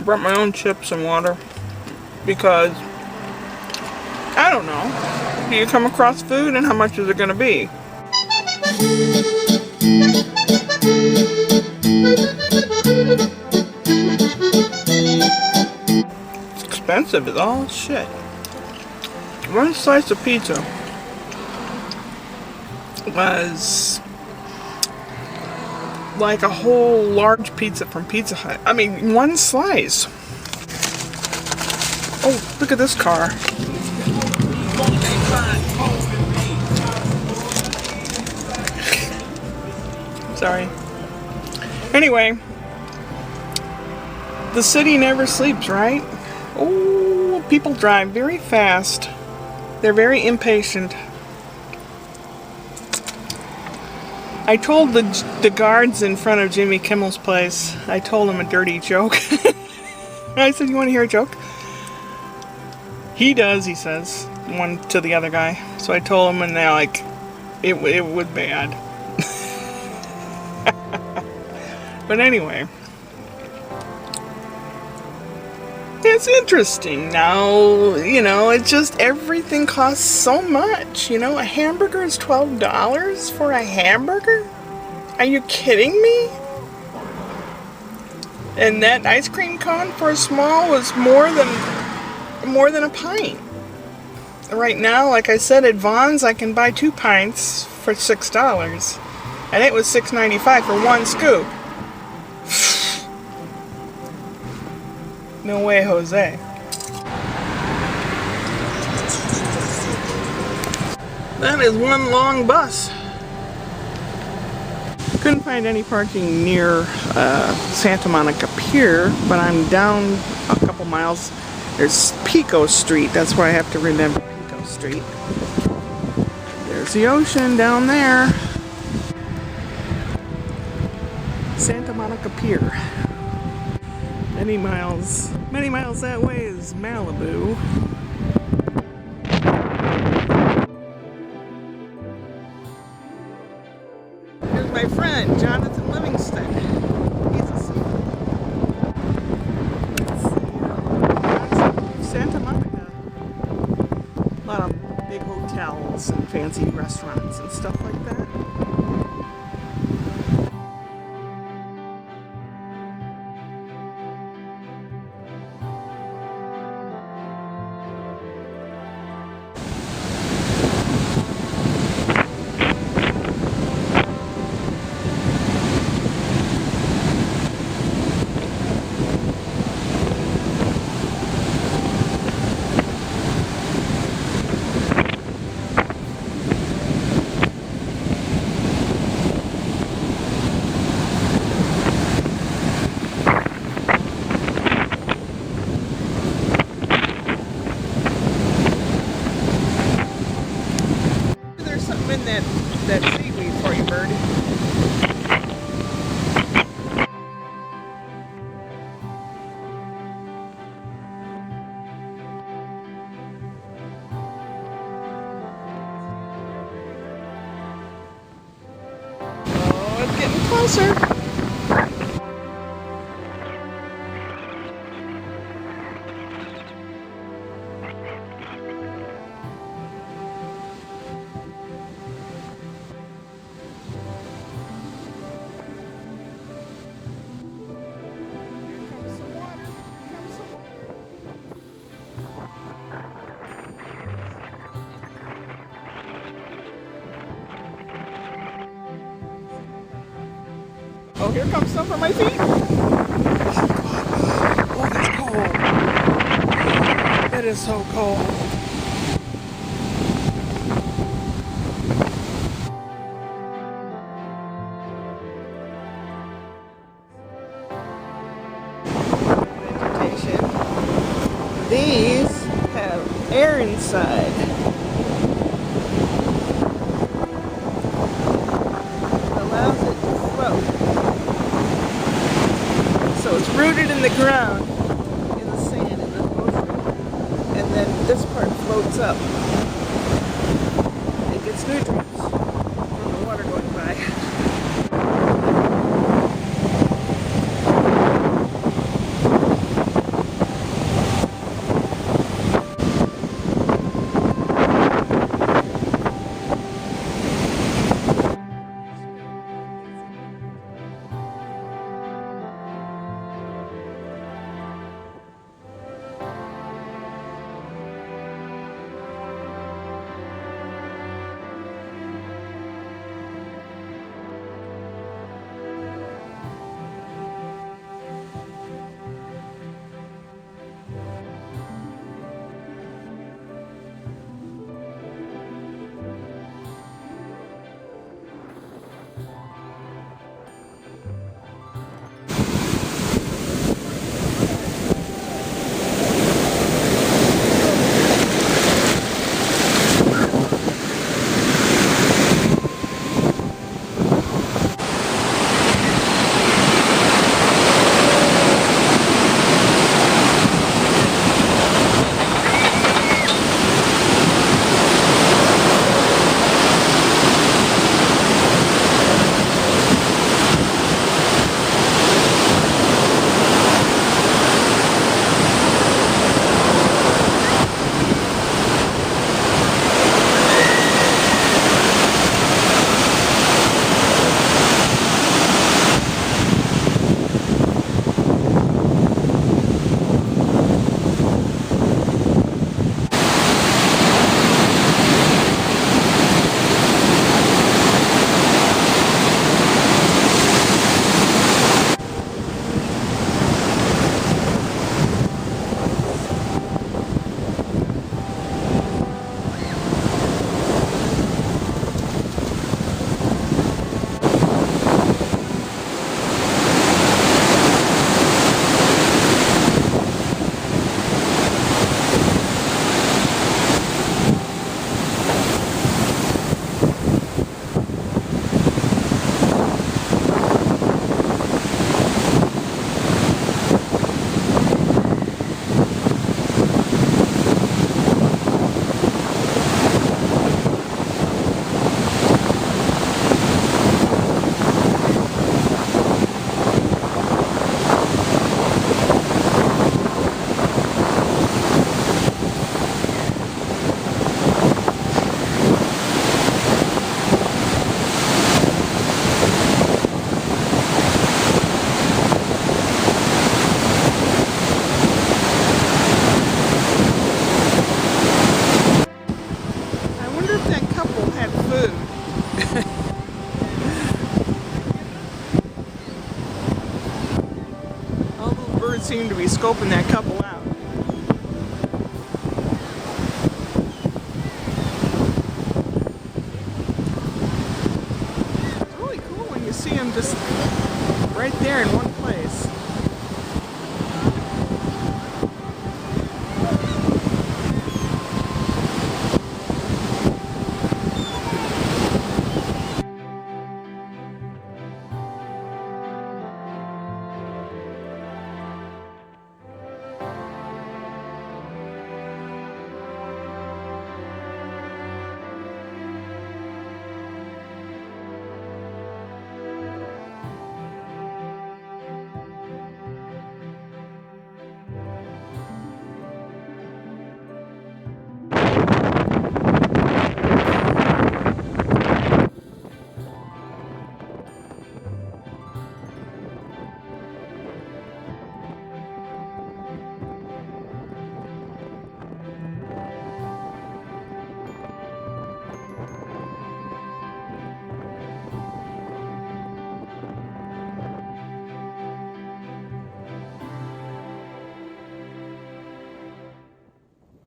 Brought my own chips and water because I don't know. Do you come across food and how much is it going to be? It's expensive as all shit. One slice of pizza was like a whole large pizza from Pizza Hut. I mean, one slice. Oh, look at this car. Sorry. Anyway, the city never sleeps, right? Oh, people drive very fast. They're very impatient. I told the guards in front of Jimmy Kimmel's place, I told them a dirty joke. I said, you want to hear a joke? He does, he says, one to the other guy. So I told him, and they're like, it was bad. But anyway, it's interesting now, you know, it's just everything costs so much, you know, a hamburger is $12 for a hamburger? Are you kidding me? And that ice cream cone for a small was more than a pint. Right now, like I said, at Vons I can buy 2 pints for $6, and it was $6.95 for one scoop. No way, Jose. That is one long bus. Couldn't find any parking near Santa Monica Pier, but I'm down a couple miles. There's Pico Street. That's where I have to remember Pico Street. There's the ocean down there. Santa Monica Pier. Many miles that way is Malibu. Here's my friend, Jonathan Livingston. He's a Santa Monica. A lot of big hotels and fancy restaurants and stuff like that. That seaweed for you, bird. Oh, it's getting closer. Oh, here comes some for my feet. Oh, that's cold. That is so cold. These have air inside. Allows it to float. So it's rooted in the ground, in the sand, in the ocean. And then this part floats up. It gets nutrients from the water going by. birds seem to be scoping that couple out. It's really cool when you see them just right there in one place.